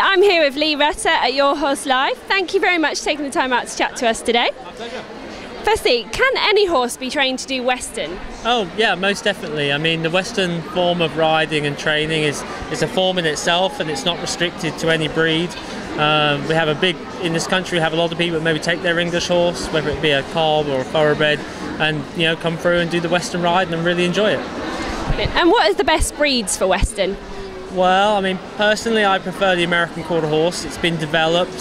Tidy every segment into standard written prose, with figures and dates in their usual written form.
I'm here with Lee Rutter at Your Horse Live. Thank you very much for taking the time out to chat to us today. My pleasure. Firstly, can any horse be trained to do Western? Oh yeah, most definitely. I mean, the Western form of riding and training is a form in itself, and it's not restricted to any breed. We have in this country, we have a lot of people that maybe take their English horse, whether it be a cob or a thoroughbred, and come through and do the Western ride and really enjoy it. And what is the best breeds for Western? Well, I mean, personally, I prefer the American Quarter Horse. It's been developed,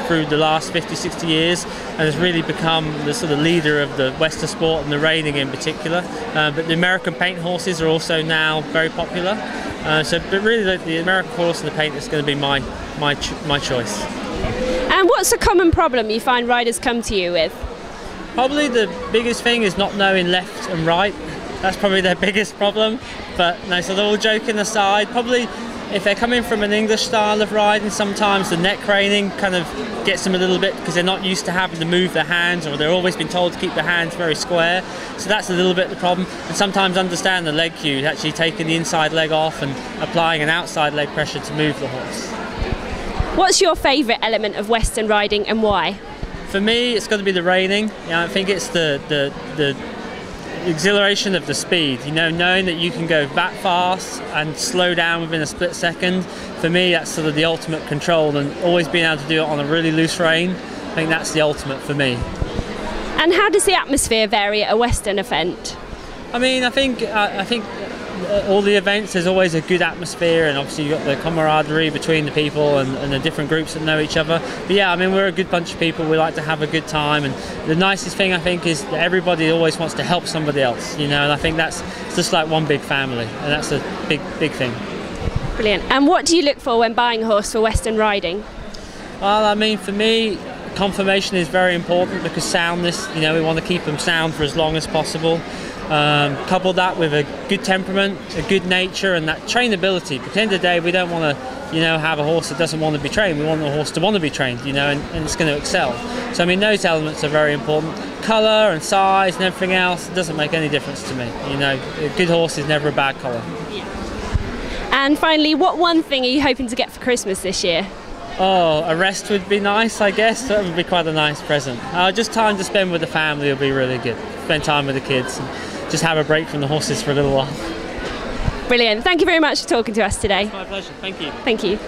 through the last 50, 60 years, and has really become the sort of leader of the Western sport and the reining in particular. But the American paint horses are also now very popular. But really, the American horse and the paint is going to be my choice. And what's a common problem you find riders come to you with? Probably the biggest thing is not knowing left and right. That's probably their biggest problem. But no, so all joking aside, probably if they're coming from an English style of riding, sometimes the neck reining kind of gets them a little bit, because they're not used to having to move their hands, or they're always been told to keep their hands very square. So that's a little bit the problem. And sometimes understand the leg cue, actually taking the inside leg off and applying an outside leg pressure to move the horse. What's your favourite element of Western riding and why? For me, it's got to be the reining. I think it's the exhilaration of the speed, knowing that you can go that fast and slow down within a split second. For me, that's sort of the ultimate control, and always being able to do it on a really loose rein, I think that's the ultimate for me. And how does the atmosphere vary at a Western event? I mean, I think all the events, there's always a good atmosphere, and obviously you've got the camaraderie between the people and the different groups that know each other. But yeah, I mean, we're a good bunch of people. We like to have a good time, and the nicest thing, I think, is that everybody always wants to help somebody else, and I think it's just like one big family, and that's a big thing. Brilliant. And what do you look for when buying a horse for Western riding? Well, I mean, for me, conformation is very important, because soundness, we want to keep them sound for as long as possible. Couple that with a good temperament, a good nature, and that trainability. At the end of the day, we don't want to, have a horse that doesn't want to be trained. We want a horse to want to be trained, and it's going to excel. So I mean, those elements are very important. Colour and size and everything else, it doesn't make any difference to me. A good horse is never a bad colour. And finally, what one thing are you hoping to get for Christmas this year? Oh, a rest would be nice, I guess. That would be quite a nice present. Just time to spend with the family will be really good. Spend time with the kids and just have a break from the horses for a little while. Brilliant. Thank you very much for talking to us today. My pleasure. Thank you. Thank you.